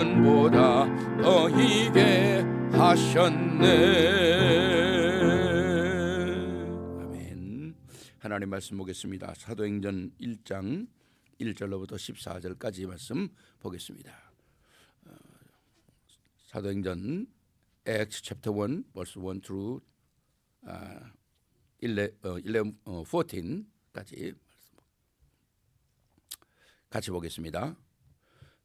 보다 너희게 하셨네. 아멘. 하나님 말씀 보겠습니다. 사도행전 1장 1절로부터 14절까지 말씀 보겠습니다. 사도행전 Acts chapter 1 verse 1 through 14까지 같이 보겠습니다.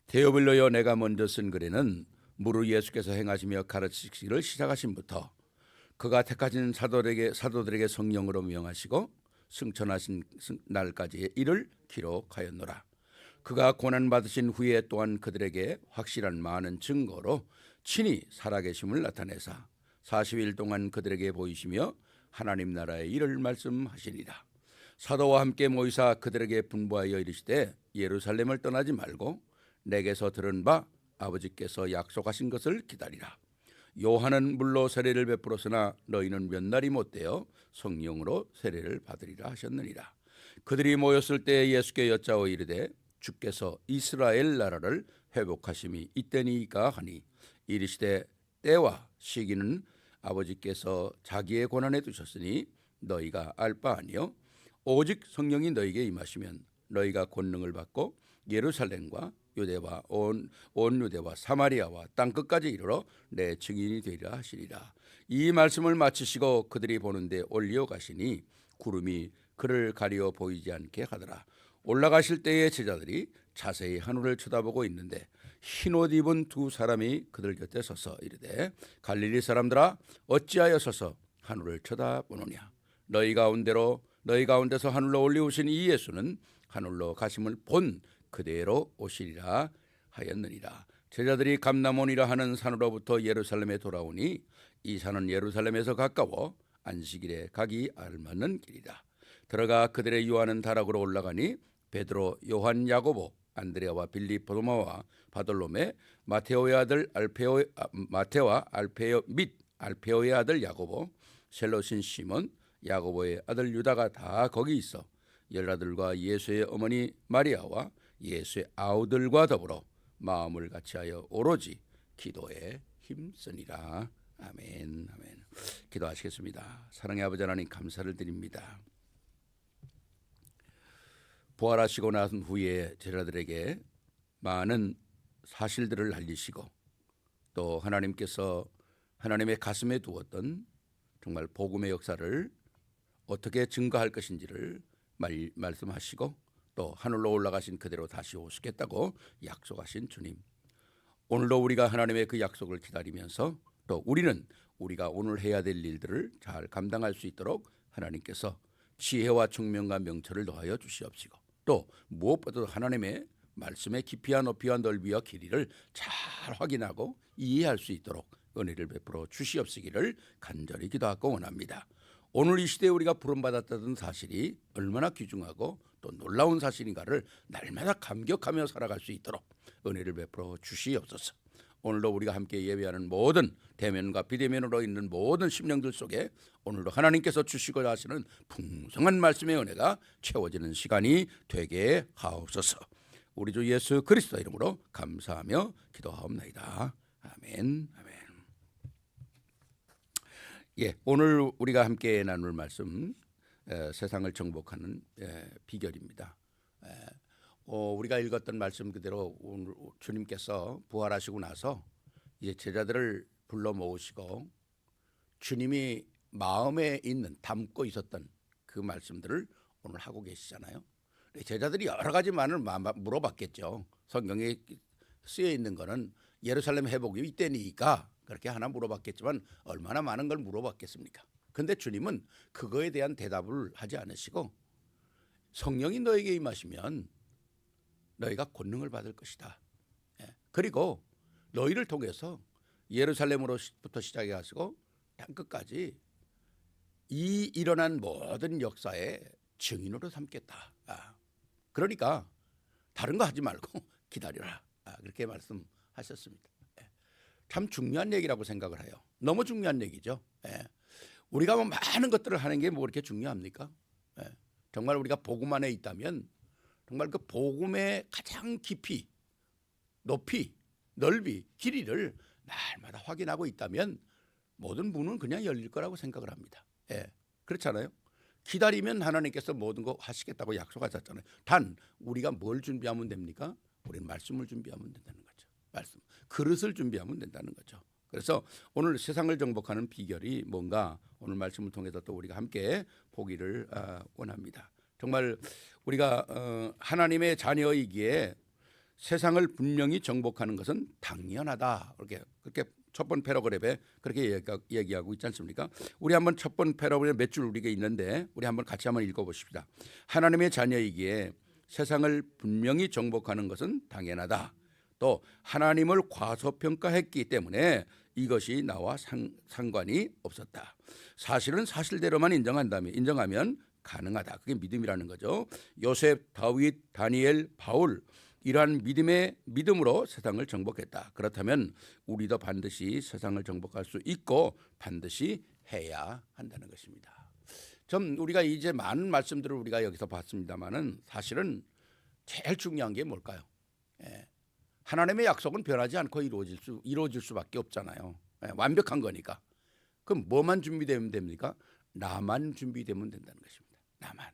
데오빌로여, 내가 먼저 쓴 글에는 무릇 예수께서 행하시며 가르치시기를 시작하신부터 그가 택하신 사도들에게 성령으로 명하시고 승천하신 날까지의 일을 기록하였노라. 그가 고난 받으신 후에 또한 그들에게 확실한 많은 증거로 친히 살아계심을 나타내사 40일 동안 그들에게 보이시며 하나님 나라의 일을 말씀하시니라. 사도와 함께 모이사 그들에게 분부하여 이르시되 예루살렘을 떠나지 말고 내게서 들은 바 아버지께서 약속하신 것을 기다리라. 요한은 물로 세례를 베풀었으나 너희는 몇 날이 못되어 성령으로 세례를 받으리라 하셨느니라. 그들이 모였을 때 예수께 여짜오 이르되 주께서 이스라엘 나라를 회복하심이 이때니까 하니 이르시되 때와 시기는 아버지께서 자기의 권한에 두셨으니 너희가 알 바 아니요 오직 성령이 너희에게 임하시면 너희가 권능을 받고 예루살렘과 유대와 온 유대와 사마리아와 땅끝까지 이르러 내 증인이 되리라 하시리라. 이 말씀을 마치시고 그들이 보는데 올리어 가시니 구름이 그를 가리어 보이지 않게 하더라. 올라가실 때에 제자들이 자세히 하늘을 쳐다보고 있는데 흰옷 입은 두 사람이 그들 곁에 서서 이르되 갈릴리 사람들아 어찌하여 서서 하늘을 쳐다보느냐. 너희 가운데서 하늘로 올리우신 이 예수는 하늘로 가심을 본 그대로 오시리라 하였느니라. 제자들이 감람원이라 하는 산으로부터 예루살렘에 돌아오니 이 산은 예루살렘에서 가까워 안식일에 가기 알맞는 길이라. 들어가 그들의 유하는 다락으로 올라가니 베드로, 요한, 야고보, 안드레아와 빌립, 도마와 바돌로메, 마테오의 아들 마테와 알페오 및 알페오의 아들 야고보, 셀로신 시몬, 야고보의 아들 유다가 다 거기 있어 열아들과 예수의 어머니 마리아와 예수의 아우들과 더불어 마음을 같이하여 오로지 기도에 힘쓰니라. 아멘. 아멘. 기도하시겠습니다. 사랑의 아버지 하나님, 감사를 드립니다. 부활하시고 난 후에 제자들에게 많은 사실들을 알리시고 또 하나님께서 하나님의 가슴에 두었던 정말 복음의 역사를 어떻게 증거할 것인지를 말씀하시고 또 하늘로 올라가신 그대로 다시 오시겠다고 약속하신 주님, 오늘도 우리가 하나님의 그 약속을 기다리면서 또 우리가 오늘 해야 될 일들을 잘 감당할 수 있도록 하나님께서 지혜와 총명과 명철을 더하여 주시옵시고 또 무엇보다도 하나님의 말씀의 깊이와 높이와 넓이와 길이를 잘 확인하고 이해할 수 있도록 은혜를 베풀어 주시옵시기를 간절히 기도하고 원합니다. 오늘 이 시대에 우리가 부름받았다는 사실이 얼마나 귀중하고 또 놀라운 사실인가를 날마다 감격하며 살아갈 수 있도록 은혜를 베풀어 주시옵소서. 오늘도 우리가 함께 예배하는 모든 대면과 비대면으로 있는 모든 심령들 속에 오늘도 하나님께서 주시고자 하시는 풍성한 말씀의 은혜가 채워지는 시간이 되게 하옵소서. 우리 주 예수 그리스도 이름으로 감사하며 기도하옵나이다. 아멘. 아멘. 오늘 우리가 함께 나눌 말씀, 세상을 정복하는 비결입니다. 우리가 읽었던 말씀 그대로 오늘 주님께서 부활하시고 나서 이제 제자들을 불러 모으시고 주님이 마음에 담고 있었던 그 말씀들을 오늘 하고 계시잖아요. 제자들이 여러 가지 말을 물어봤겠죠. 성경에 쓰여 있는 거는 예루살렘 회복이 이때니까 그렇게 하나 물어봤겠지만 얼마나 많은 걸 물어봤겠습니까? 근데 주님은 그거에 대한 대답을 하지 않으시고 성령이 너에게 임하시면 너희가 권능을 받을 것이다. 그리고 너희를 통해서 예루살렘으로부터 시작해 가지고 땅끝까지 이 일어난 모든 역사의 증인으로 삼겠다. 그러니까 다른 거 하지 말고 기다려라. 그렇게 말씀하셨습니다. 참 중요한 얘기라고 생각을 해요. 너무 중요한 얘기죠. 우리가 뭐 많은 것들을 하는 게 뭐 그렇게 중요합니까? 정말 우리가 복음 안에 있다면 정말 그 복음의 가장 깊이 높이 넓이, 길이를 날마다 확인하고 있다면 모든 문은 그냥 열릴 거라고 생각을 합니다. 예, 그렇잖아요. 기다리면 하나님께서 모든 거 하시겠다고 약속하셨잖아요. 단 우리가 뭘 준비하면 됩니까? 우리는 말씀을 준비하면 된다는 거죠. 말씀, 그릇을 준비하면 된다는 거죠. 그래서 오늘 세상을 정복하는 비결이 뭔가 오늘 말씀을 통해서 또 우리가 함께 보기를 원합니다. 정말 우리가 하나님의 자녀이기에 세상을 분명히 정복하는 것은 당연하다. 그렇게 첫 번 패러그랩에 그렇게 얘기하고 있지 않습니까? 우리 한번 첫 번 패러그랩 몇 줄 우리가 있는데 우리 한번 같이 한번 읽어보십시다. 하나님의 자녀이기에 세상을 분명히 정복하는 것은 당연하다. 또 하나님을 과소평가했기 때문에 이것이 나와 상관이 없었다. 사실은 사실대로만 인정하면 가능하다. 그게 믿음이라는 거죠. 요셉, 다윗, 다니엘, 바울 이러한 믿음으로 세상을 정복했다. 그렇다면 우리도 반드시 세상을 정복할 수 있고 반드시 해야 한다는 것입니다. 좀 우리가 이제 많은 말씀들을 우리가 여기서 봤습니다만은 사실은 제일 중요한 게 뭘까요? 하나님의 약속은 변하지 않고 이루어질 수밖에 없잖아요. 완벽한 거니까. 그럼 뭐만 준비되면 됩니까? 나만 준비되면 된다는 것입니다. 나만.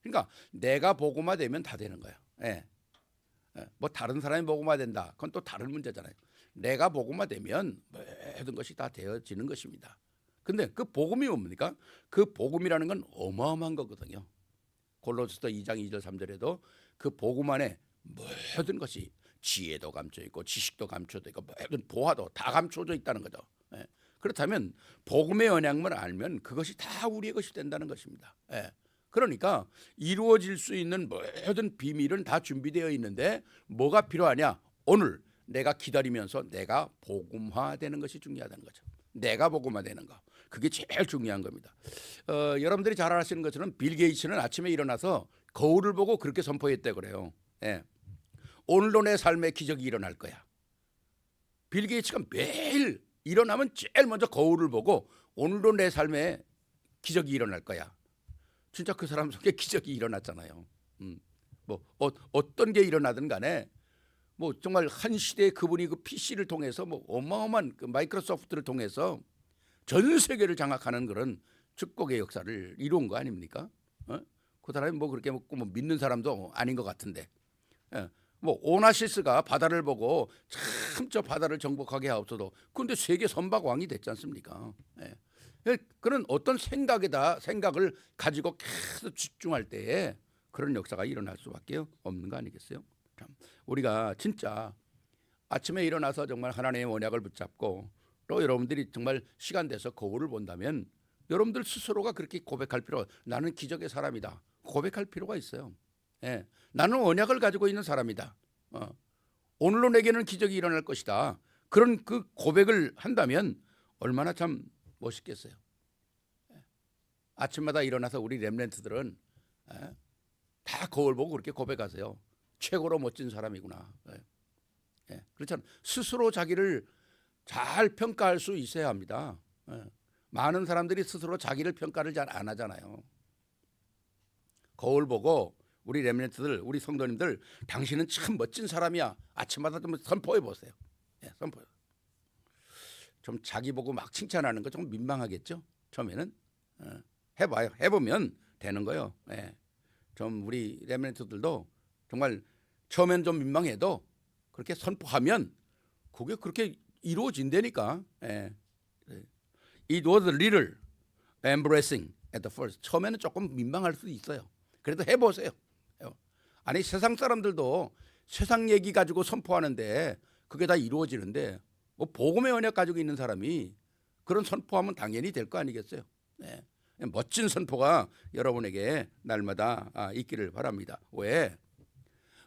그러니까 내가 복음화 되면 다 되는 거예요. 뭐 다른 사람이 복음화 된다. 그건 또 다른 문제잖아요. 내가 복음화 되면 모든 것이 다 되어지는 것입니다. 근데 그 복음이 뭡니까? 그 복음이라는 건 어마어마한 거거든요. 골로새서 2장 2절 3절에도 그 복음 안에 모든 것이 지혜도 감춰 있고 지식도 감춰져 있고 모든 보화도 다 감춰져 있다는 거죠. 그렇다면 복음의 언약만 알면 그것이 다 우리의 것이 된다는 것입니다. 그러니까 이루어질 수 있는 모든 비밀은 다 준비되어 있는데 뭐가 필요하냐? 오늘 내가 기다리면서 내가 복음화되는 것이 중요하다는 거죠. 내가 복음화되는 거. 그게 제일 중요한 겁니다. 여러분들이 잘 아시는 것처럼 빌 게이츠는 아침에 일어나서 거울을 보고 그렇게 선포했대 그래요. 오늘도 내 삶에 기적이 일어날 거야. 빌 게이츠가 매일 일어나면 제일 먼저 거울을 보고 오늘도 내 삶에 기적이 일어날 거야. 진짜 그 사람 속에 기적이 일어났잖아요. 뭐 어떤 게 일어나든 간에 뭐 정말 한 시대에 그분이 그 PC를 통해서 뭐 어마어마한 그 마이크로소프트를 통해서 전 세계를 장악하는 그런 축복의 역사를 이룬 거 아닙니까? 그 사람이 뭐 그렇게 뭐 믿는 사람도 아닌 것 같은데. 뭐 오나시스가 바다를 보고 참 저 바다를 정복하게 하옵소서. 그런데 세계 선박왕이 됐지 않습니까? 그런 어떤 생각을 가지고 계속 집중할 때에 그런 역사가 일어날 수밖에 없는 거 아니겠어요? 참, 우리가 진짜 아침에 일어나서 정말 하나님의 언약을 붙잡고 또 여러분들이 정말 시간 돼서 거울을 본다면 여러분들 스스로가 그렇게 고백할 필요가, 나는 기적의 사람이다. 고백할 필요가 있어요. 나는 언약을 가지고 있는 사람이다. 오늘로 내게는 기적이 일어날 것이다. 그런 그 고백을 한다면 얼마나 참 멋있겠어요. 아침마다 일어나서 우리 렘넌트들은 다 거울 보고 그렇게 고백하세요. 최고로 멋진 사람이구나. 그렇잖아요. 스스로 자기를 잘 평가할 수 있어야 합니다. 많은 사람들이 스스로 자기를 평가를 잘 안 하잖아요. 거울 보고 우리 렘넌트들, 우리 성도님들, 당신은 참 멋진 사람이야. 아침마다 좀 선포해 보세요. 선포해. 좀 자기 보고 막 칭찬하는 거 좀 민망하겠죠? 처음에는 해봐요. 해보면 되는 거예요. 좀 우리 렘넌트들도 정말 처음엔 좀 민망해도 그렇게 선포하면 그게 그렇게 이루어진다니까. It was a little embarrassing at the first. 처음에는 조금 민망할 수도 있어요. 그래도 해보세요. 아니 세상 사람들도 세상 얘기 가지고 선포하는데 그게 다 이루어지는데 뭐 복음의 언약 가지고 있는 사람이 그런 선포하면 당연히 될 거 아니겠어요? 멋진 선포가 여러분에게 날마다 있기를 바랍니다. 왜?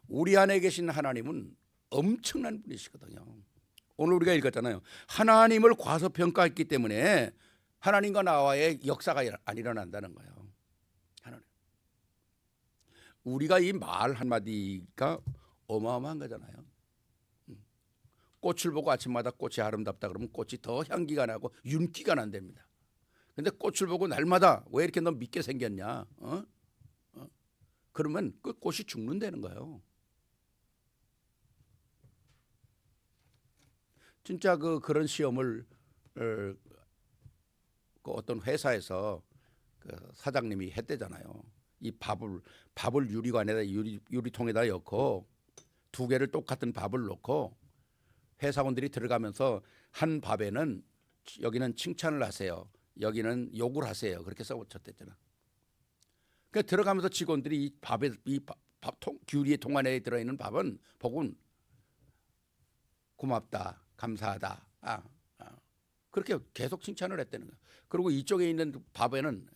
우리 안에 계신 하나님은 엄청난 분이시거든요. 오늘 우리가 읽었잖아요. 하나님을 과소평가했기 때문에 하나님과 나와의 역사가 안 일어난다는 거예요. 하나님. 우리가 이 말 한마디가 어마어마한 거잖아요. 꽃을 보고 아침마다 꽃이 아름답다 그러면 꽃이 더 향기가 나고 윤기가 난답니다. 근데 꽃을 보고 날마다 왜 이렇게 너 밉게 생겼냐? 그러면 그 꽃이 죽는다는 거예요. 진짜 그런 시험을 그 어떤 회사에서 그 사장님이 했대잖아요. 이 밥을 유리관에다 유리통에다 넣고 두 개를 똑같은 밥을 넣고 회사원들이 들어가면서 한 밥에는 여기는 칭찬을 하세요, 여기는 욕을 하세요, 그렇게 써붙였댔잖아. 그러니까 들어가면서 직원들이 이 밥에 밥통 유리의 통 안에 들어있는 밥은 복은 고맙다, 감사하다, 그렇게 계속 칭찬을 했다는 거야. 그리고 이쪽에 있는 밥에는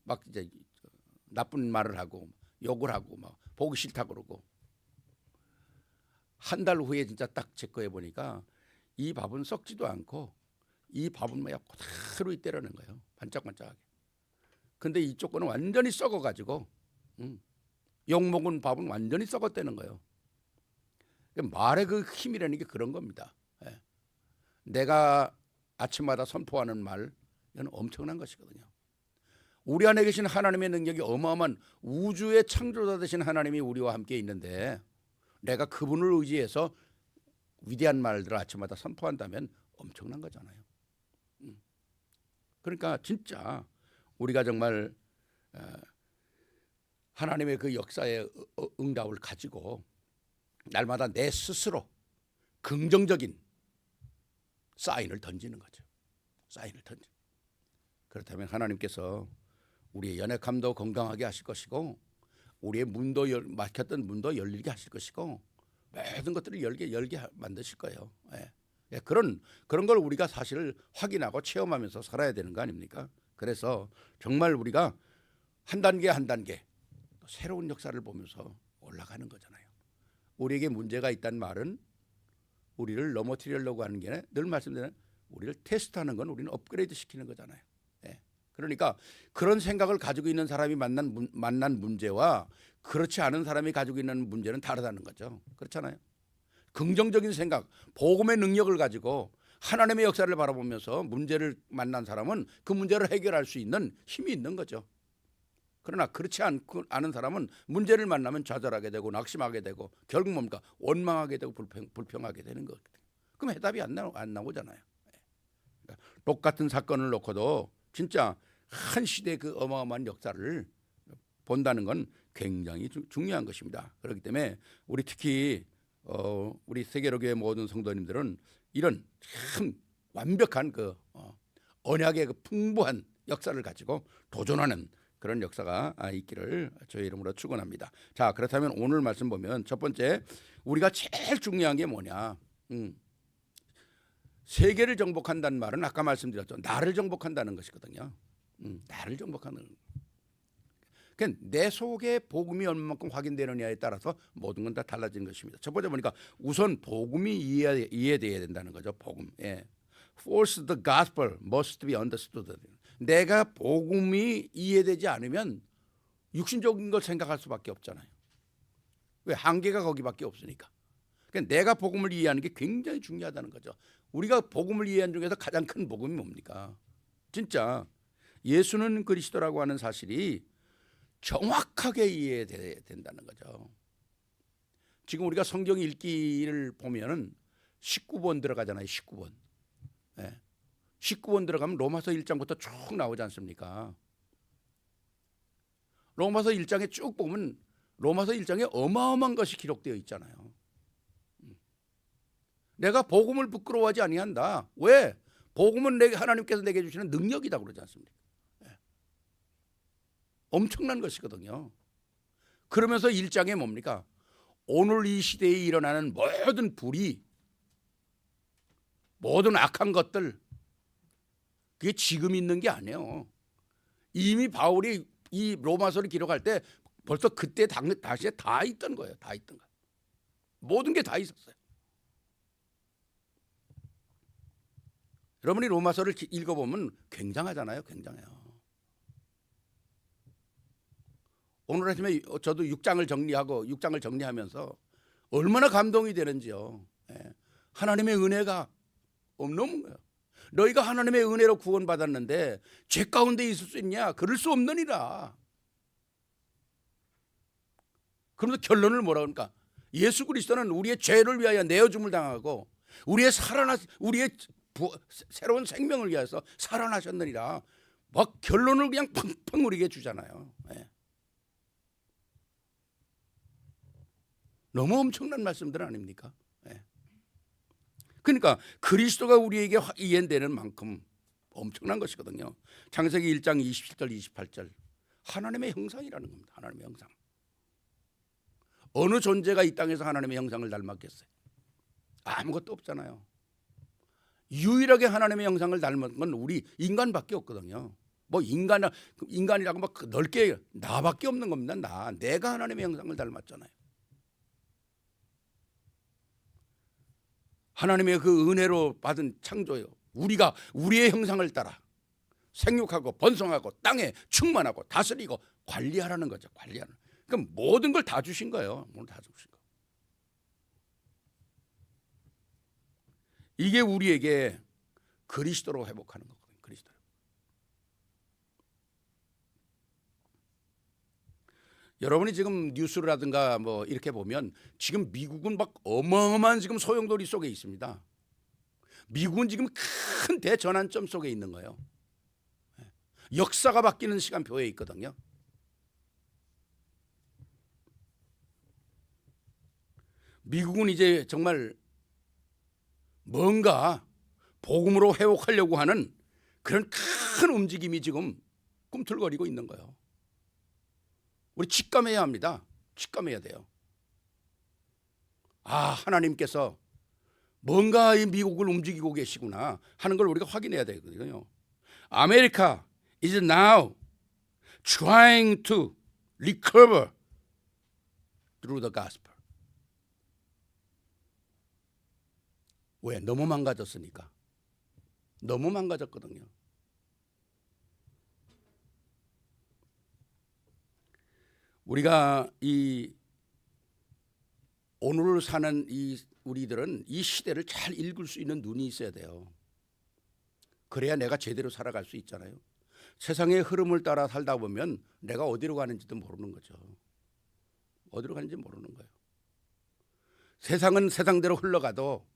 막 이제 나쁜 말을 하고 욕을 하고 막 보기 싫다 그러고. 한 달 후에 진짜 딱 체크해 보니까 이 밥은 썩지도 않고 이 밥은 막 그대로 있대라는 거예요. 반짝반짝하게. 근데 이쪽 거는 완전히 썩어가지고 욕 먹은 밥은 완전히 썩었다는 거예요. 말의 그 힘이라는 게 그런 겁니다. 예. 내가 아침마다 선포하는 말, 이건 엄청난 것이거든요. 우리 안에 계신 하나님의 능력이 어마어마한, 우주의 창조자 되신 하나님이 우리와 함께 있는데 내가 그분을 의지해서 위대한 말들을 아침마다 선포한다면 엄청난 거잖아요. 그러니까 진짜 우리가 정말 하나님의 그 역사의 응답을 가지고 날마다 내 스스로 긍정적인 사인을 던지는 거죠. 사인을 던져. 그렇다면 하나님께서 우리의 연약함도 건강하게 하실 것이고, 우리의 문도 막혔던 문도 열리게 하실 것이고, 모든 것들을 열게 만드실 거예요. 예. 그런 걸 우리가 사실 확인하고 체험하면서 살아야 되는 거 아닙니까? 그래서 정말 우리가 한 단계 한 단계 새로운 역사를 보면서 올라가는 거잖아요. 우리에게 문제가 있다는 말은 우리를 넘어뜨리려고 하는 게, 늘 말씀드리는, 우리를 테스트하는 건 우리는 업그레이드 시키는 거잖아요. 예. 그러니까 그런 생각을 가지고 있는 사람이 만난 문제와 그렇지 않은 사람이 가지고 있는 문제는 다르다는 거죠. 그렇잖아요. 긍정적인 생각, 복음의 능력을 가지고 하나님의 역사를 바라보면서 문제를 만난 사람은 그 문제를 해결할 수 있는 힘이 있는 거죠. 그러나 그렇지 않은 사람은 문제를 만나면 좌절하게 되고 낙심하게 되고 결국 뭡니까? 원망하게 되고 불평하게 되는 거거든요. 그럼 해답이 안 나오잖아요. 그러니까 똑같은 사건을 놓고도 진짜 한 시대의 그 어마어마한 역사를 본다는 건 굉장히 중요한 것입니다. 그렇기 때문에 우리 특히 우리 세계로교의 모든 성도님들은 이런 참 완벽한 그 언약의 그 풍부한 역사를 가지고 도전하는 그런 역사가 있기를 저희 이름으로 축원합니다. 자, 그렇다면 오늘 말씀 보면 첫 번째, 우리가 제일 중요한 게 뭐냐? 세계를 정복한다는 말은 아까 말씀드렸죠. 나를 정복한다는 것이거든요. 나를 정복하는. 그러니까 내 속에 복음이 얼마만큼 확인되느냐에 따라서 모든 건 다 달라지는 것입니다. 첫 번째 보니까 우선 복음이 이해되어야 된다는 거죠. 복음. 예. First, the gospel must be understood. 내가 복음이 이해되지 않으면 육신적인 걸 생각할 수밖에 없잖아요. 왜? 한계가 거기밖에 없으니까. 그러니까 내가 복음을 이해하는 게 굉장히 중요하다는 거죠. 우리가 복음을 이해하는 중에서 가장 큰 복음이 뭡니까? 진짜 예수는 그리스도라고 하는 사실이 정확하게 이해돼야 된다는 거죠. 지금 우리가 성경 읽기를 보면은 19번 들어가잖아요. 19번. 네. 19번 들어가면 로마서 1장부터 쭉 나오지 않습니까? 로마서 1장에 쭉 보면 로마서 1장에 어마어마한 것이 기록되어 있잖아요. 내가 복음을 부끄러워하지 아니한다. 왜? 복음은 하나님께서 내게 주시는 능력이다 그러지 않습니까? 엄청난 것이거든요. 그러면서 1장에 뭡니까? 오늘 이 시대에 일어나는 모든 불의, 모든 악한 것들, 그게 지금 있는 게 아니에요. 이미 바울이 이 로마서를 기록할 때 벌써 그때 당시에 다 있던 거예요. 다 있던 거예요. 모든 게 다 있었어요. 여러분이 로마서를 읽어보면 굉장하잖아요. 굉장해요. 오늘 아침에 저도 6장을 정리하면서 얼마나 감동이 되는지요. 하나님의 은혜가 없는 거예요. 너희가 하나님의 은혜로 구원받았는데 죄 가운데 있을 수 있냐? 그럴 수 없느니라. 그러면서 결론을 뭐라 그러니까? 예수 그리스도는 우리의 죄를 위하여 내어줌을 당하고 우리의 새로운 생명을 위해서 살아나셨느니라. 막 결론을 그냥 팡팡 우리에게 주잖아요. 예. 너무 엄청난 말씀들 아닙니까? 예. 그러니까 그리스도가 우리에게 이해되는 만큼 엄청난 것이거든요. 창세기 1장 27절 28절 하나님의 형상이라는 겁니다. 하나님의 형상. 어느 존재가 이 땅에서 하나님의 형상을 닮았겠어요? 아무것도 없잖아요. 유일하게 하나님의 형상을 닮은 건 우리 인간밖에 없거든요. 뭐 인간이라고 막 넓게 나밖에 없는 겁니다. 내가 하나님의 형상을 닮았잖아요. 하나님의 그 은혜로 받은 창조요. 우리가 우리의 형상을 따라 생육하고 번성하고 땅에 충만하고 다스리고 관리하라는 거죠. 관리하는. 그럼 모든 걸 다 주신 거예요. 모든 다 주신 거. 이게 우리에게 그리스도로 회복하는 거거든요. 그리스도. 여러분이 지금 뉴스라든가 뭐 이렇게 보면 지금 미국은 막 어마어마한 지금 소용돌이 속에 있습니다. 미국은 지금 큰 대전환점 속에 있는 거예요. 역사가 바뀌는 시간표에 있거든요. 미국은 이제 정말 뭔가 복음으로 회복하려고 하는 그런 큰 움직임이 지금 꿈틀거리고 있는 거예요. 우리 직감해야 합니다. 직감해야 돼요. 아, 하나님께서 뭔가 이 미국을 움직이고 계시구나 하는 걸 우리가 확인해야 되거든요. America is now trying to recover through the gospel. 왜? 너무 망가졌으니까. 너무 망가졌거든요. 우리가 오늘 사는 우리들은 이 시대를 잘 읽을 수 있는 눈이 있어야 돼요. 그래야 내가 제대로 살아갈 수 있잖아요. 세상의 흐름을 따라 살다 보면 내가 어디로 가는지도 모르는 거죠. 어디로 가는지 모르는 거예요. 세상은 세상대로 흘러가도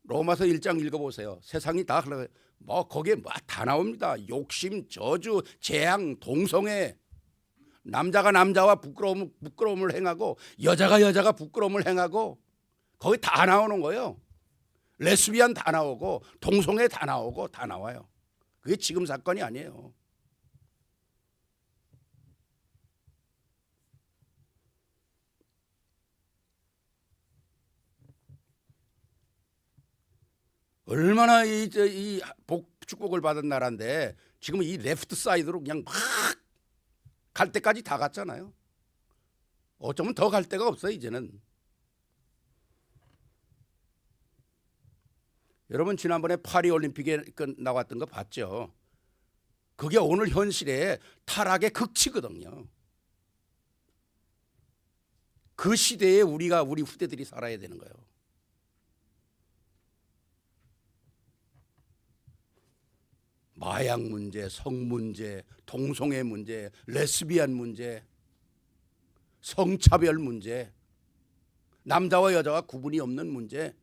로마서 1장 읽어보세요. 세상이 다 흘러가요. 뭐 거기에 다 나옵니다. 욕심, 저주, 재앙, 동성애. 남자가 남자와 부끄러움을 행하고 여자가 여자가 부끄러움을 행하고 거기 다 나오는 거예요. 레스비안 다 나오고 동성애 다 나오고 다 나와요. 그게 지금 사건이 아니에요. 얼마나 축복을 받은 나라인데 지금 이 레프트 사이드로 그냥 막 갈 때까지 다 갔잖아요. 어쩌면 더 갈 데가 없어요 이제는. 여러분 지난번에 파리 올림픽에 나왔던 거 봤죠? 그게 오늘 현실의 타락의 극치거든요. 그 시대에 우리 후대들이 살아야 되는 거예요. 마약 문제, 성 문제, 동성애 문제, 레스비안 문제, 성차별 문제, 남자와 여자와 구분이 없는 문제.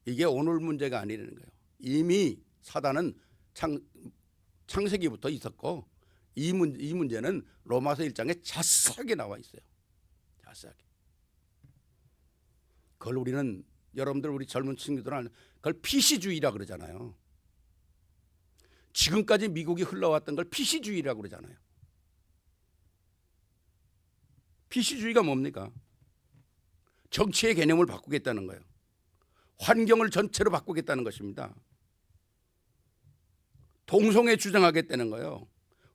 이게 오늘 문제가 아니라는 거예요. 이미 사단은 창세기부터 있었고 이 문제는 로마서 1장에 자세하게 나와 있어요. 자세하게. 그걸 우리는 여러분들 우리 젊은 친구들은 그걸 피시주의라 그러잖아요. 지금까지 미국이 흘러왔던 걸 피시주의라고 그러잖아요. 피시주의가 뭡니까? 정치의 개념을 바꾸겠다는 거예요. 환경을 전체로 바꾸겠다는 것입니다. 동성애 주장하겠다는 거예요.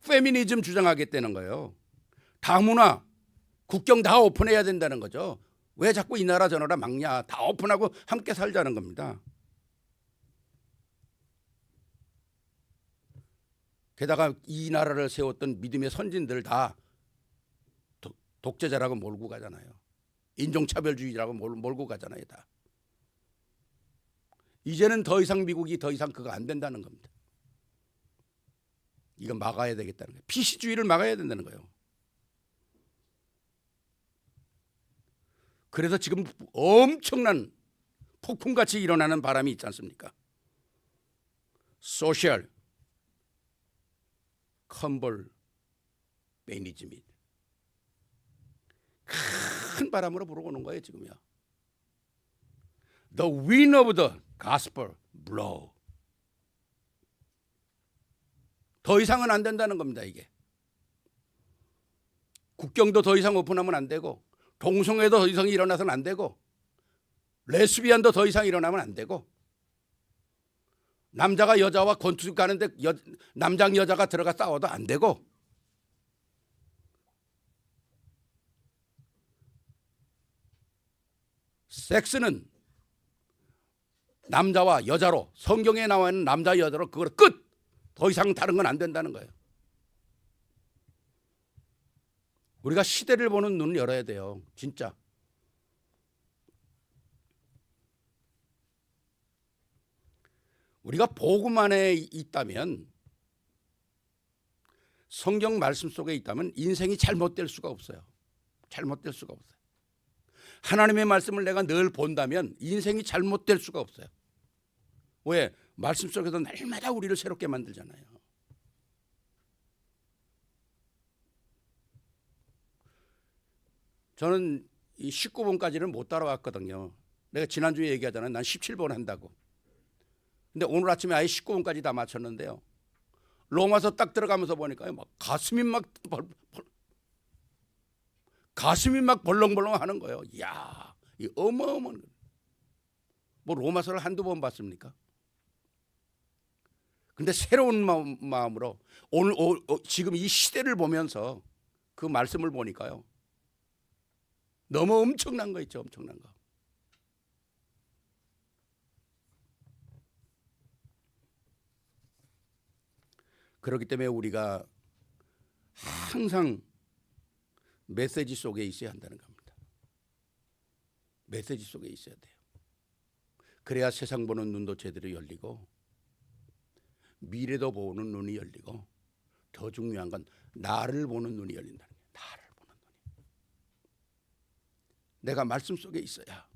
페미니즘 주장하겠다는 거예요. 다문화, 국경 다 오픈해야 된다는 거죠. 왜 자꾸 이 나라 저 나라 막냐. 다 오픈하고 함께 살자는 겁니다. 게다가 이 나라를 세웠던 믿음의 선진들 다 독재자라고 몰고 가잖아요. 인종차별주의라고 몰고 가잖아요. 다. 이제는 더 이상 미국이 더 이상 그거 안 된다는 겁니다. 이거 막아야 되겠다는 거예요. 피시주의를 막아야 된다는 거예요. 그래서 지금 엄청난 폭풍같이 일어나는 바람이 있지 않습니까? 소셜 컨볼 매니즘이 큰 바람으로 불어오는 거예요 지금요. The wind of the gospel blow. 더 이상은 안 된다는 겁니다. 이게 국경도 더 이상 오픈하면 안 되고, 동성애도 더 이상 일어나서는 안 되고, 레스비안도 더 이상 일어나면 안 되고, 남자가 여자와 권투 가는데 남장 여자가 들어가 싸워도 안 되고, 섹스는 남자와 여자로, 성경에 나와 있는 남자 여자로 그걸 끝! 더 이상 다른 건 안 된다는 거예요. 우리가 시대를 보는 눈을 열어야 돼요. 진짜. 우리가 복음 안에 있다면, 성경 말씀 속에 있다면 인생이 잘못될 수가 없어요. 잘못될 수가 없어요. 하나님의 말씀을 내가 늘 본다면 인생이 잘못될 수가 없어요. 왜? 말씀 속에서 날마다 우리를 새롭게 만들잖아요. 저는 이 19번까지는 못 따라왔거든요. 내가 지난주에 얘기하잖아요. 난 17번 한다고. 근데 오늘 아침에 아예 19번까지 다 맞췄는데요. 로마서 딱 들어가면서 보니까 막 가슴이 막 벌렁벌렁 하는 거예요. 이야, 이 어마어마한. 뭐 로마서를 한두 번 봤습니까? 근데 새로운 마음으로 오늘 지금 이 시대를 보면서 그 말씀을 보니까요. 너무 엄청난 거 있죠. 엄청난 거. 그렇기 때문에 우리가 항상 메시지 속에 있어야 한다는 겁니다. 메시지 속에 있어야 돼요. 그래야 세상 보는 눈도 제대로 열리고 미래도 보는 눈이 열리고, 더 중요한 건 나를 보는 눈이 열린다는 거예요. 나를 보는 눈이. 내가 말씀 속에 있어야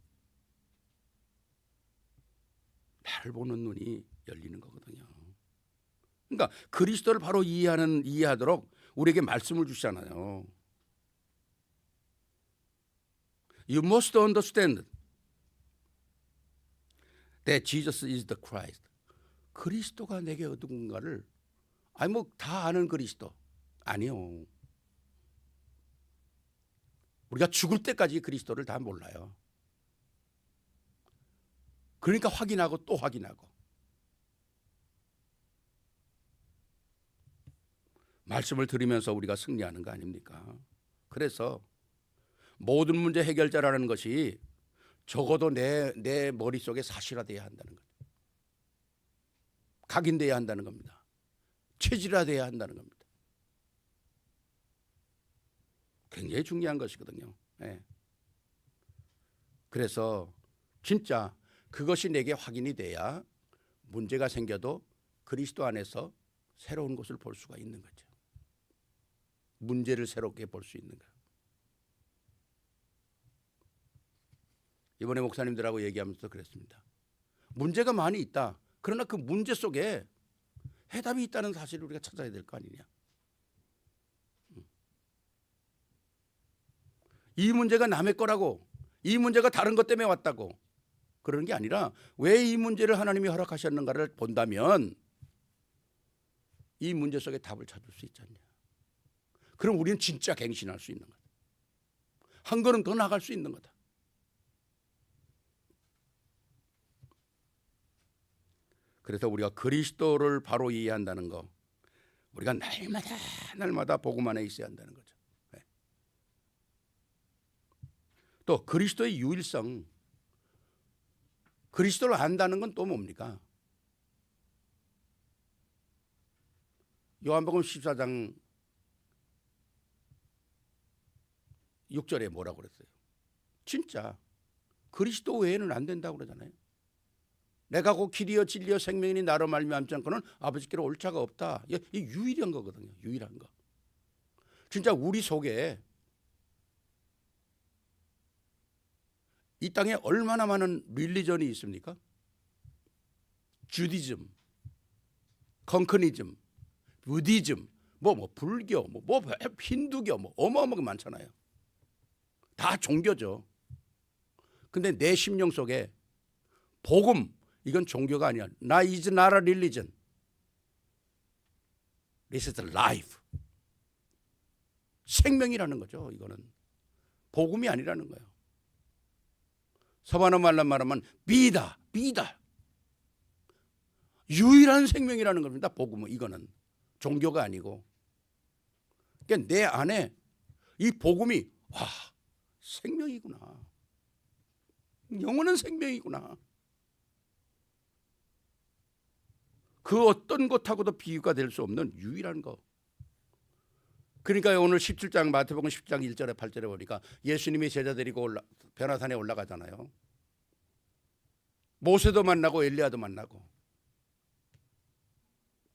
나를 보는 눈이 열리는 거거든요. 그러니까 그리스도를 바로 이해하도록 우리에게 말씀을 주시잖아요. You must understand that Jesus is the Christ. 그리스도가 내게 어떤가를, 아니 뭐 다 아는 그리스도 아니요. 우리가 죽을 때까지 그리스도를 다 몰라요. 그러니까 확인하고 또 확인하고. 말씀을 들으면서 우리가 승리하는 거 아닙니까? 그래서 모든 문제 해결자라는 것이 적어도 내 머릿속에 사실화돼야 한다는 거죠. 각인돼야 한다는 겁니다. 체질화돼야 한다는 겁니다. 굉장히 중요한 것이거든요. 네. 그래서 진짜 그것이 내게 확인이 돼야 문제가 생겨도 그리스도 안에서 새로운 것을 볼 수가 있는 거죠. 문제를 새롭게 볼 수 있는 거예요. 이번에 목사님들하고 얘기하면서 그랬습니다. 문제가 많이 있다. 그러나 그 문제 속에 해답이 있다는 사실을 우리가 찾아야 될 거 아니냐. 이 문제가 남의 거라고, 이 문제가 다른 것 때문에 왔다고 그러는 게 아니라 왜 이 문제를 하나님이 허락하셨는가를 본다면 이 문제 속에 답을 찾을 수 있지 않냐. 그럼 우리는 진짜 갱신할 수 있는 거다. 한 걸음 더 나갈 수 있는 거다. 그래서 우리가 그리스도를 바로 이해한다는 거, 우리가 날마다 복음 안에 있어야 한다는 거죠. 네. 또 그리스도의 유일성, 그리스도를 안다는 건 또 뭡니까? 요한복음 14장 6절에 뭐라고 그랬어요? 진짜 그리스도 외에는 안 된다고 그러잖아요. 내가 곧 길이요 진리요 생명이니 나로 말미암지 않고는 아버지께로 올 자가 없다. 이 유일한 거거든요. 유일한 거. 진짜 우리 속에 이 땅에 얼마나 많은 릴리전이 있습니까? 주디즘, 컨커니즘, 부디즘, 불교, 힌두교, 어마어마하게 많잖아요. 다 종교죠. 근데 내 심령 속에 복음, 이건 종교가 아니야. 나 is not a religion. This is life. 생명이라는 거죠. 이거는 복음이 아니라는 거예요. 서반어 말로 말하면 비다. 유일한 생명이라는 겁니다. 복음은 이거는 종교가 아니고. 그러니까 내 안에 이 복음이 생명이구나. 영원한 생명이구나. 그 어떤 것하고도 비유가 될 수 없는 유일한 것. 그러니까 오늘 17장 마태복음 10장 1절에 8절에 보니까 예수님이 제자 데리고 변화산에 올라가잖아요. 모세도 만나고 엘리야도 만나고.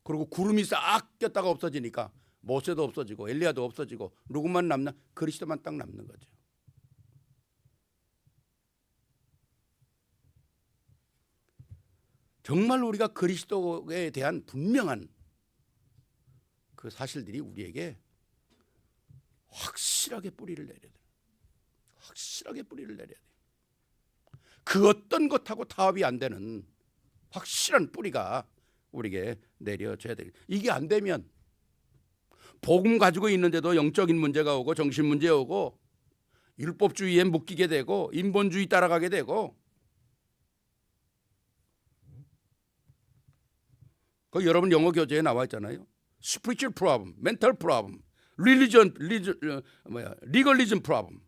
그리고 구름이 싹 꼈다가 없어지니까 모세도 없어지고 엘리야도 없어지고 누구만 남나? 그리스도만 딱 남는 거죠. 정말 우리가 그리스도에 대한 분명한 그 사실들이 우리에게 확실하게 뿌리를 내려야 돼요. 확실하게 뿌리를 내려야 돼요. 그 어떤 것하고 타협이 안 되는 확실한 뿌리가 우리에게 내려져야 돼요. 이게 안 되면 복음 가지고 있는데도 영적인 문제가 오고 정신 문제 오고 율법주의에 묶이게 되고 인본주의 따라가게 되고 그 여러분 영어 교재에 나와 있잖아요. spiritual problem, mental problem, legalism problem,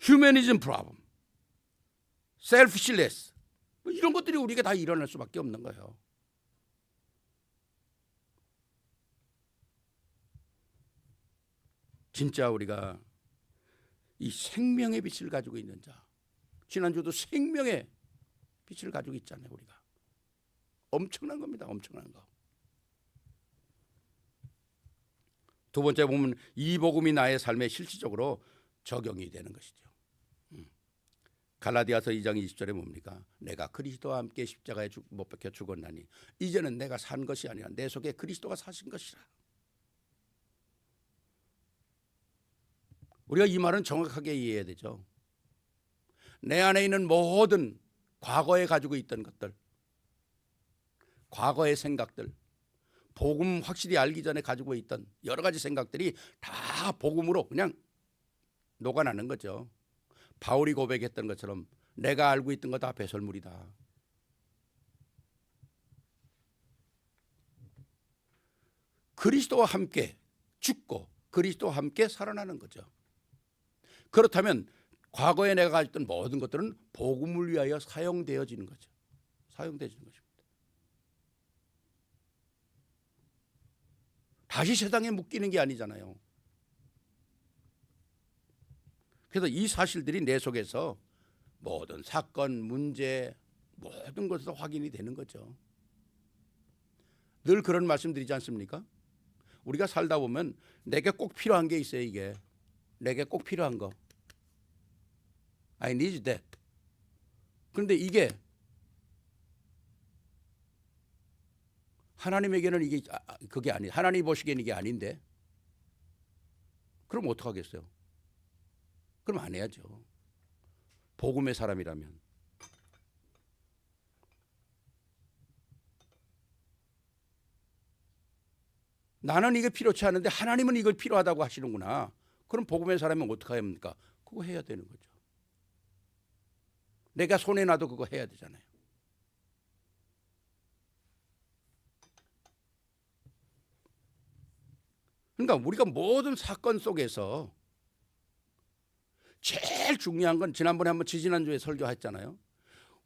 humanism problem, selfishness 이런 것들이 우리가 다 일어날 수밖에 없는 거예요. 진짜 우리가 이 생명의 빛을 가지고 있는 자, 지난주도 생명의 빛을 가지고 있잖아요. 우리가 엄청난 겁니다. 엄청난 거. 두 번째 보면 이 복음이 나의 삶에 실질적으로 적용이 되는 것이죠. 갈라디아서 2장 20절에 뭡니까? 내가 그리스도와 함께 십자가에 못 박혀 죽었나니 이제는 내가 산 것이 아니라 내 속에 그리스도가 사신 것이라. 우리가 이 말은 정확하게 이해해야 되죠. 내 안에 있는 모든 과거에 가지고 있던 것들, 과거의 생각들, 복음 확실히 알기 전에 가지고 있던 여러 가지 생각들이 다 복음으로 그냥 녹아나는 거죠. 바울이 고백했던 것처럼 내가 알고 있던 거 다 배설물이다. 그리스도와 함께 죽고 그리스도와 함께 살아나는 거죠. 그렇다면 과거에 내가 가졌던 모든 것들은 복음을 위하여 사용되어지는 거죠. 사용되어지는 것입니다. 다시 세상에 묶이는 게 아니잖아요. 그래서 이 사실들이 내 속에서 모든 사건, 문제, 모든 것에서 확인이 되는 거죠. 늘 그런 말씀 드리지 않습니까? 우리가 살다 보면 내게 꼭 필요한 게 있어요. 이게 내게 꼭 필요한 거. I need that. 그런데 이게 하나님에게는 이게 그게 아니. 하나님 보시기에는 이게 아닌데. 그럼 어떡하겠어요? 그럼 안 해야죠. 복음의 사람이라면. 나는 이게 필요치 않은데 하나님은 이걸 필요하다고 하시는구나. 그럼 복음의 사람은 어떻게 합니까? 그거 해야 되는 거죠. 내가 손에 놔도 그거 해야 되잖아요. 그러니까 우리가 모든 사건 속에서 제일 중요한 건 지난번에 한번 지지난주에 설교했잖아요.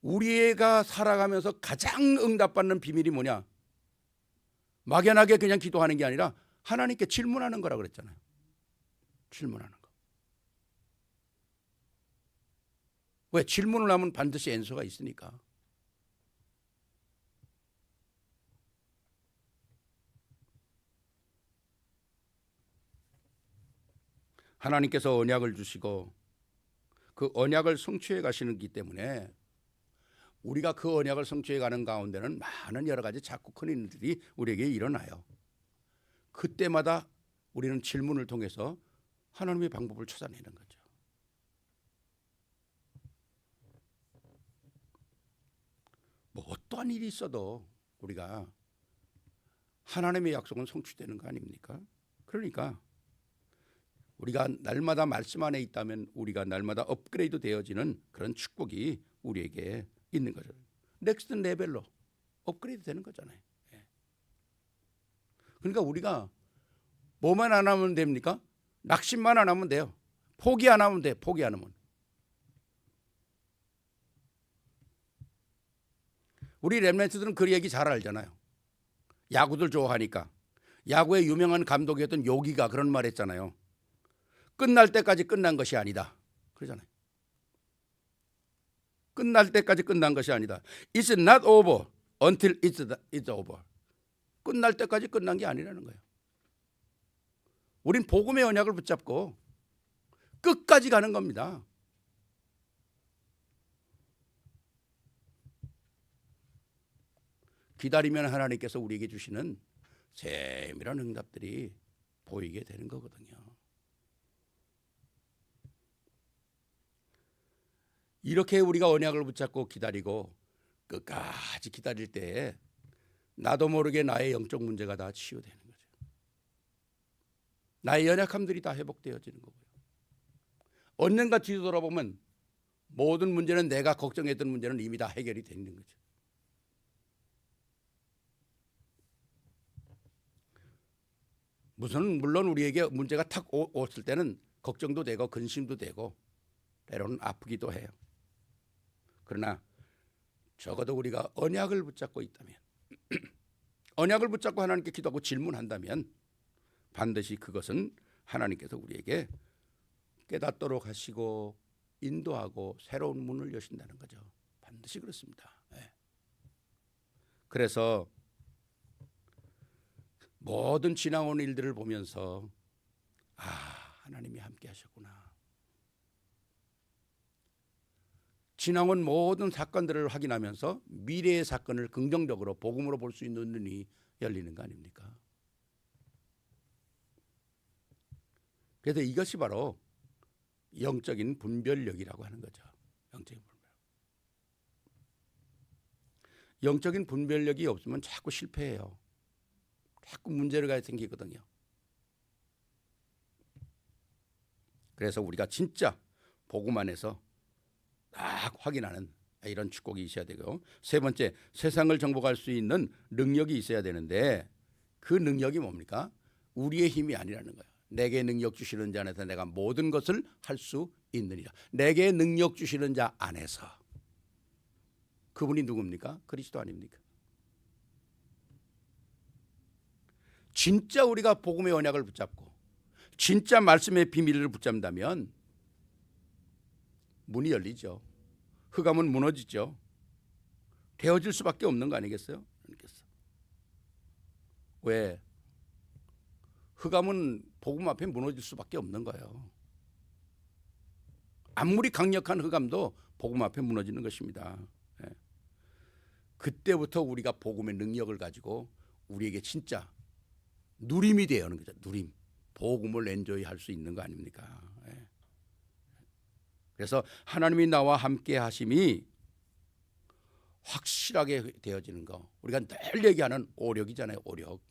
우리가 살아가면서 가장 응답받는 비밀이 뭐냐? 막연하게 그냥 기도하는 게 아니라 하나님께 질문하는 거라 그랬잖아요. 질문하는 거. 왜? 질문을 하면 반드시 앤서가 있으니까. 하나님께서 언약을 주시고 그 언약을 성취해 가시는기 때문에 우리가 그 언약을 성취해 가는 가운데는 많은 여러 가지 작고 큰 일들이 우리에게 일어나요. 그때마다 우리는 질문을 통해서 하나님의 방법을 찾아내는 거죠. 뭐 어떠한 일이 있어도 우리가 하나님의 약속은 성취되는 거 아닙니까? 그러니까 우리가 날마다 말씀 안에 있다면 우리가 날마다 업그레이드 되어지는 그런 축복이 우리에게 있는 거죠. 넥스트 레벨로 업그레이드 되는 거잖아요. 그러니까 우리가 뭐만 안 하면 됩니까? 낙심만 안 하면 돼요. 포기 안 하면 돼. 포기 안 하면. 우리 렘넌트들은 그 얘기 잘 알잖아요. 야구들 좋아하니까. 야구의 유명한 감독이었던 요기가 그런 말 했잖아요. 끝날 때까지 끝난 것이 아니다. 그러잖아요. 끝날 때까지 끝난 것이 아니다. It's not over until it's over. 끝날 때까지 끝난 게 아니라는 거예요. 우린 복음의 언약을 붙잡고 끝까지 가는 겁니다. 기다리면 하나님께서 우리에게 주시는 세밀한 응답들이 보이게 되는 거거든요. 이렇게 우리가 언약을 붙잡고 기다리고 끝까지 기다릴 때에 나도 모르게 나의 영적 문제가 다 치유되는 거죠. 나의 연약함들이 다 회복되어지는 거고요. 언젠가 뒤돌아보면 모든 문제는 내가 걱정했던 문제는 이미 다 해결이 되는 거죠. 물론 우리에게 문제가 탁 왔을 때는 걱정도 되고 근심도 되고 때로는 아프기도 해요. 그러나 적어도 우리가 언약을 붙잡고 있다면 언약을 붙잡고 하나님께 기도하고 질문한다면 반드시 그것은 하나님께서 우리에게 깨닫도록 하시고 인도하고 새로운 문을 여신다는 거죠. 반드시 그렇습니다. 네. 그래서 모든 지나온 일들을 보면서 하나님이 함께 하셨구나. 지나온 모든 사건들을 확인하면서 미래의 사건을 긍정적으로 복음으로 볼 수 있는 눈이 열리는 거 아닙니까? 그래서 이것이 바로 영적인 분별력이라고 하는 거죠. 영적인 분별력이 없으면 자꾸 실패해요. 자꾸 문제가 생기거든요. 그래서 우리가 진짜 복음 안에서 딱 확인하는 이런 축복이 있어야 되고, 세 번째, 세상을 정복할 수 있는 능력이 있어야 되는데 그 능력이 뭡니까? 우리의 힘이 아니라는 거예요. 내게 능력 주시는 자 안에서 내가 모든 것을 할 수 있느니라. 내게 능력 주시는 자 안에서. 그분이 누굽니까? 그리스도 아닙니까? 진짜 우리가 복음의 언약을 붙잡고 진짜 말씀의 비밀을 붙잡는다면 문이 열리죠. 흑암은 무너지죠. 되어질 수밖에 없는 거 아니겠어요? 왜? 흑암은 복음 앞에 무너질 수밖에 없는 거예요. 아무리 강력한 흑암도 복음 앞에 무너지는 것입니다. 그때부터 우리가 복음의 능력을 가지고 우리에게 진짜 누림이 되어 오는 거죠. 누림. 복음을 엔조이 할 수 있는 거 아닙니까? 그래서 하나님이 나와 함께 하심이 확실하게 되어지는 거. 우리가 늘 얘기하는 오력이잖아요. 오력.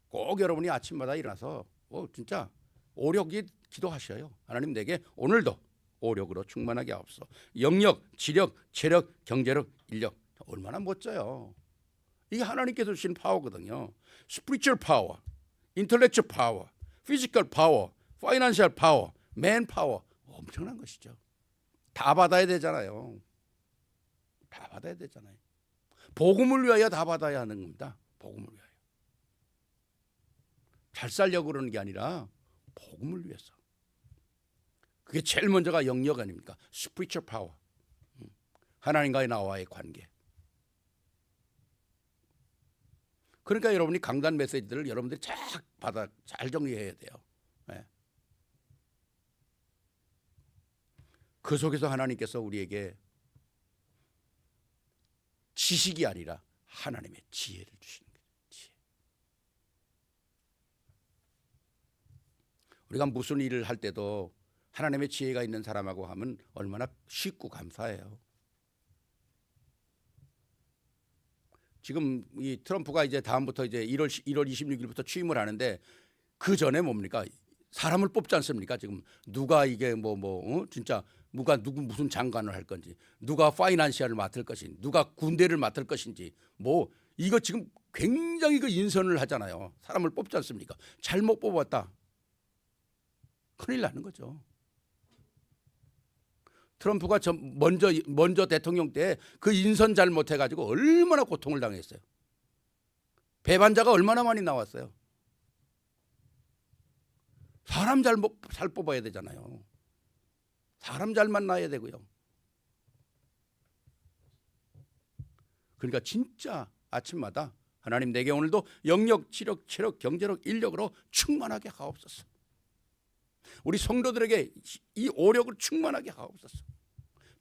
꼭 여러분이 아침마다 일어나서 진짜 오력이 기도하셔요. 하나님 내게 오늘도 오력으로 충만하게 하옵소서. 영력, 지력, 체력, 경제력, 인력. 얼마나 멋져요. 이게 하나님께서 주신 파워거든요. spiritual power, intellectual power, physical power, financial power, man power. 엄청난 것이죠. 다 받아야 되잖아요. 다 받아야 되잖아요. 복음을 위하여 다 받아야 하는 겁니다. 복음을 위하여. 잘 살려고 그러는 게 아니라 복음을 위해서. 그게 제일 먼저가 영역 아닙니까? spiritual power. 하나님과의 나와의 관계. 그러니까 여러분이 강단 메시지들을 여러분들이 잘 정리해야 돼요. 그 속에서 하나님께서 우리에게 지식이 아니라 하나님의 지혜를 주시는 거예요. 지혜. 우리가 무슨 일을 할 때도 하나님의 지혜가 있는 사람하고 하면 얼마나 쉽고 감사해요. 지금 이 트럼프가 이제 다음부터 이제 1월 26일부터 취임을 하는데 그 전에 뭡니까? 사람을 뽑지 않습니까? 지금 누가 이게 진짜 누가 무슨 장관을 할 건지, 누가 파이낸셜을 맡을 것인지, 누가 군대를 맡을 것인지, 이거 지금 굉장히 그 인선을 하잖아요. 사람을 뽑지 않습니까? 잘못 뽑았다, 큰일 나는 거죠. 트럼프가 먼저 대통령 때 그 인선 잘못해가지고 얼마나 고통을 당했어요. 배반자가 얼마나 많이 나왔어요. 사람 잘 뽑아야 되잖아요. 사람 잘 만나야 되고요. 그러니까 진짜 아침마다 하나님 내게 오늘도 영력, 지력, 체력, 경제력, 인력으로 충만하게 하옵소서. 우리 성도들에게 이 오력을 충만하게 하옵소서.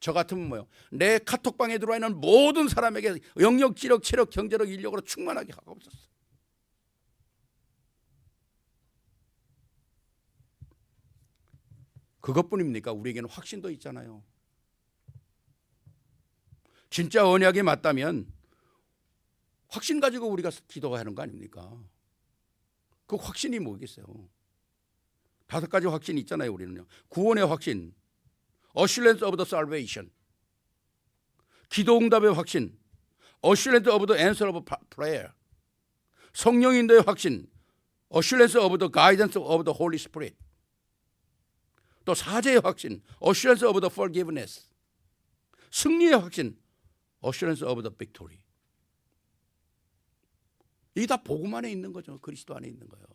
저 같으면 내 카톡방에 들어와 있는 모든 사람에게 영력, 지력, 체력, 경제력, 인력으로 충만하게 하옵소서. 그것뿐입니까? 우리에게는 확신도 있잖아요. 진짜 언약이 맞다면 확신 가지고 우리가 기도하는 거 아닙니까? 그 확신이 뭐겠어요? 5가지 확신이 있잖아요. 우리는요. 구원의 확신, assurance of the salvation, 기도 응답의 확신, assurance of the answer of prayer, 성령 인도의 확신, assurance of the guidance of the Holy Spirit, 또 사죄의 확신, assurance of the forgiveness, 승리의 확신, assurance of the victory. 이게 다 복음 안에 있는 거죠. 그리스도 안에 있는 거예요.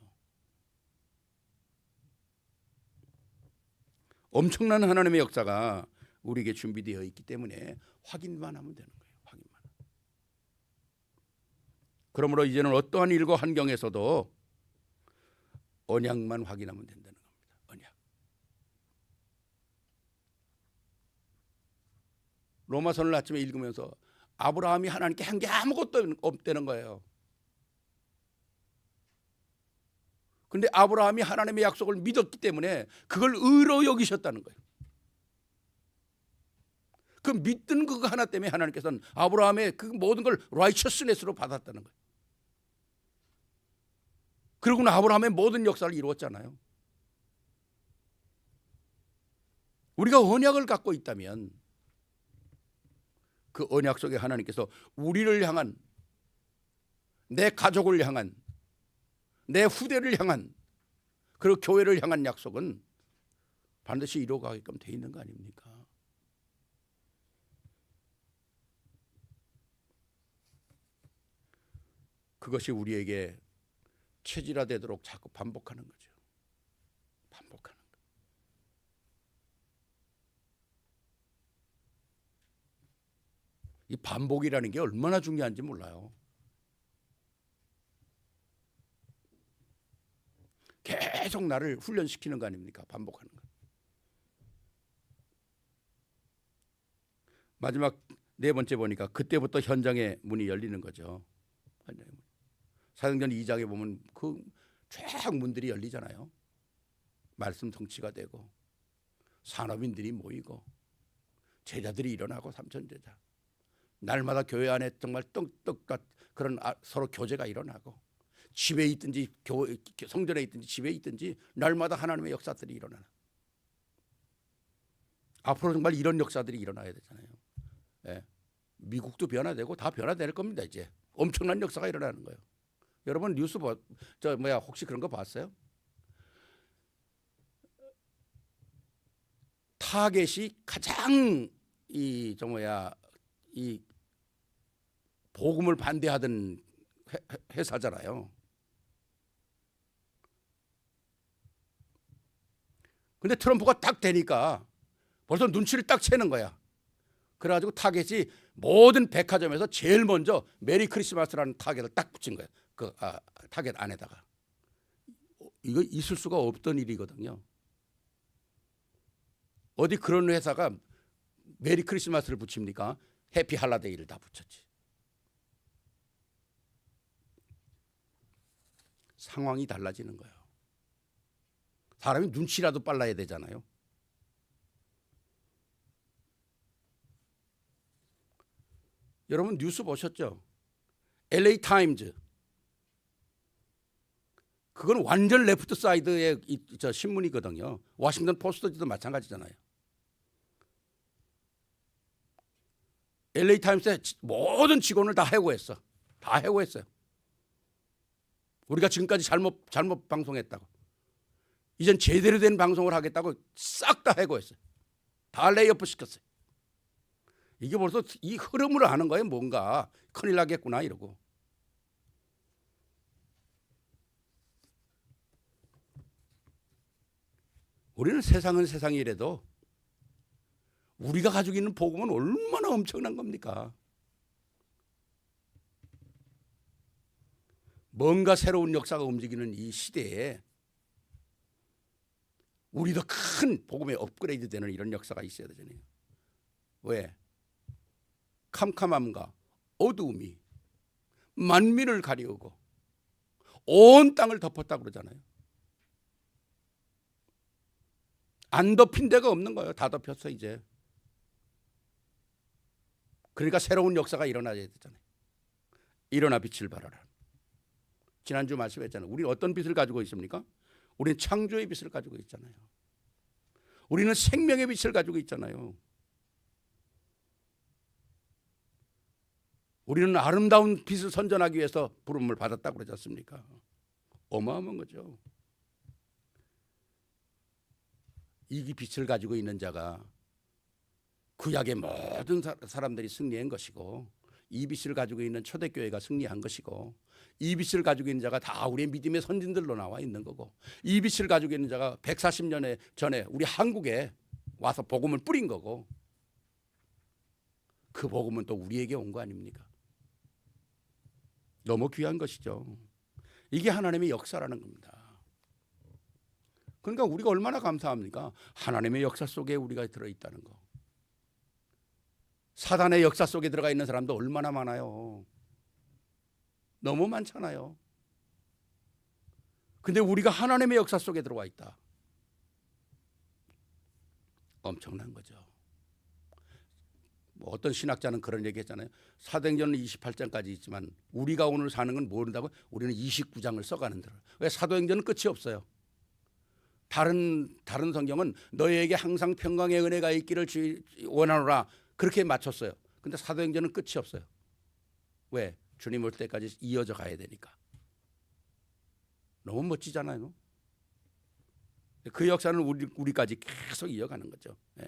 엄청난 하나님의 역사가 우리에게 준비되어 있기 때문에 확인만 하면 되는 거예요. 확인만. 그러므로 이제는 어떠한 일과 환경에서도 언약만 확인하면 된다는 겁니다. 언약. 로마서를 아침에 읽으면서 아브라함이 하나님께 한 게 아무것도 없다는 거예요. 근데 아브라함이 하나님의 약속을 믿었기 때문에 그걸 의로 여기셨다는 거예요. 그 믿는 그거 하나 때문에 하나님께서는 아브라함의 그 모든 걸 righteousness로 받았다는 거예요. 그러고는 아브라함의 모든 역사를 이루었잖아요. 우리가 언약을 갖고 있다면 그 언약 속에 하나님께서 우리를 향한, 내 가족을 향한, 내 후대를 향한, 그리고 교회를 향한 약속은 반드시 이루어가게끔 돼 있는 거 아닙니까? 그것이 우리에게 체질화되도록 자꾸 반복하는 거죠. 반복하는 거. 이 반복이라는 게 얼마나 중요한지 몰라요. 계속 나를 훈련시키는 거 아닙니까? 반복하는 거. 마지막 4번째 보니까 그때부터 현장의 문이 열리는 거죠. 사도행전 2장에 보면 그 쫙 문들이 열리잖아요. 말씀 성취가 되고 산업인들이 모이고 제자들이 일어나고 삼천제자. 날마다 교회 안에 정말 떡떡 그런 서로 교제가 일어나고, 집에 있든지 성전에 있든지 집에 있든지 날마다 하나님의 역사들이 일어나는. 앞으로 정말 이런 역사들이 일어나야 되잖아요. 예. 미국도 변화되고 다 변화될 겁니다. 이제 엄청난 역사가 일어나는 거예요. 여러분 뉴스 혹시 그런 거 봤어요? 타겟이 가장 이 복음을 반대하던 회사잖아요. 근데 트럼프가 딱 되니까 벌써 눈치를 딱 채는 거야. 그래가지고 타겟이 모든 백화점에서 제일 먼저 메리 크리스마스라는 타겟을 딱 붙인 거야. 타겟 안에다가. 이거 있을 수가 없던 일이거든요. 어디 그런 회사가 메리 크리스마스를 붙입니까? 해피 할라데이를 다 붙였지. 상황이 달라지는 거예요. 사람이 눈치라도 빨라야 되잖아요. 여러분 뉴스 보셨죠? LA 타임즈. 그건 완전 레프트 사이드의 신문이거든요. 워싱턴 포스트도 마찬가지잖아요. LA 타임스의 모든 직원을 다 해고했어. 다 해고했어요. 우리가 지금까지 잘못 방송했다고. 이젠 제대로 된 방송을 하겠다고 싹 다 해고했어요. 다 레이오프 시켰어요. 이게 벌써 이 흐름으로 하는 거예요. 뭔가 큰일 나겠구나 이러고. 우리는 세상은 세상이라도 우리가 가지고 있는 복음은 얼마나 엄청난 겁니까? 뭔가 새로운 역사가 움직이는 이 시대에 우리도 큰 복음에 업그레이드 되는 이런 역사가 있어야 되잖아요. 왜? 캄캄함과 어두움이 만민을 가리우고 온 땅을 덮었다고 그러잖아요. 안 덮인 데가 없는 거예요. 다 덮였어 이제. 그러니까 새로운 역사가 일어나야 되잖아요. 일어나 빛을 발하라. 지난주 말씀했잖아요. 우리 어떤 빛을 가지고 있습니까? 우리는 창조의 빛을 가지고 있잖아요. 우리는 생명의 빛을 가지고 있잖아요. 우리는 아름다운 빛을 선전하기 위해서 부름을 받았다고 그러지 않습니까? 어마어마한 거죠. 이 빛을 가지고 있는 자가 구약의 모든 사람들이 승리한 것이고, 이 빛을 가지고 있는 초대교회가 승리한 것이고, 이 빛을 가지고 있는 자가 다 우리의 믿음의 선진들로 나와 있는 거고, 이 빛을 가지고 있는 자가 140년 전에 우리 한국에 와서 복음을 뿌린 거고, 그 복음은 또 우리에게 온 거 아닙니까? 너무 귀한 것이죠. 이게 하나님의 역사라는 겁니다. 그러니까 우리가 얼마나 감사합니까? 하나님의 역사 속에 우리가 들어있다는 거. 사단의 역사 속에 들어가 있는 사람도 얼마나 많아요. 너무 많잖아요. 근데 우리가 하나님의 역사 속에 들어와 있다. 엄청난 거죠. 뭐 어떤 신학자는 그런 얘기 했잖아요. 사도행전은 28장까지 있지만 우리가 오늘 사는 건 모른다고? 우리는 29장을 써가는 대로. 왜? 사도행전은 끝이 없어요. 다른 성경은 너희에게 항상 평강의 은혜가 있기를 원하노라 그렇게 맞췄어요. 근데 사도행전은 끝이 없어요. 왜? 주님 올 때까지 이어져 가야 되니까. 너무 멋지잖아요. 그 역사는 우리까지 계속 이어가는 거죠. 네.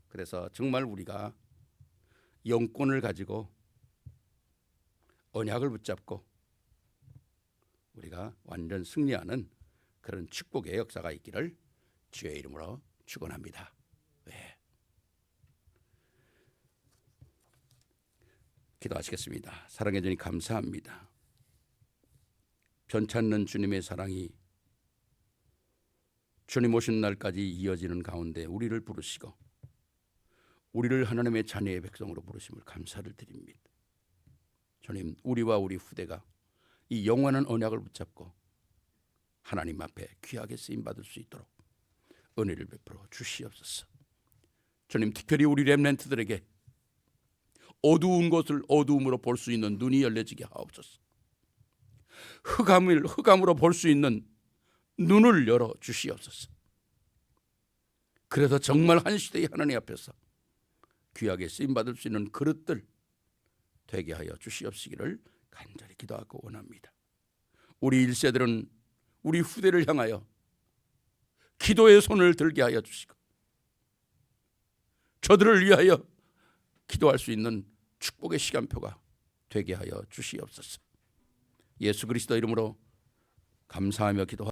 그래서 정말 우리가 영권을 가지고 언약을 붙잡고 우리가 완전 승리하는 그런 축복의 역사가 있기를 주의 이름으로 축원합니다. 네. 기도하시겠습니다. 사랑해 주님 감사합니다. 변찮는 주님의 사랑이 주님 오신 날까지 이어지는 가운데 우리를 부르시고 우리를 하나님의 자녀의 백성으로 부르심을 감사를 드립니다. 주님, 우리와 우리 후대가 이 영원한 언약을 붙잡고 하나님 앞에 귀하게 쓰임받을 수 있도록 은혜를 베풀어 주시옵소서. 주님, 특별히 우리 렘넌트들에게 어두운 것을 어두움으로 볼 수 있는 눈이 열려지게 하옵소서. 흑암으로 볼 수 있는 눈을 열어 주시옵소서. 그래서 정말 한 시대의 하나님 앞에서 귀하게 쓰임받을 수 있는 그릇들 되게 하여 주시옵시기를 간절히 기도하고 원합니다. 우리 1세들은 우리 후대를 향하여 기도의 손을 들게 하여 주시고 저들을 위하여 기도할 수 있는 축복의 시간표가 되게 하여 주시옵소서. 예수 그리스도 이름으로 감사하며 기도합니다.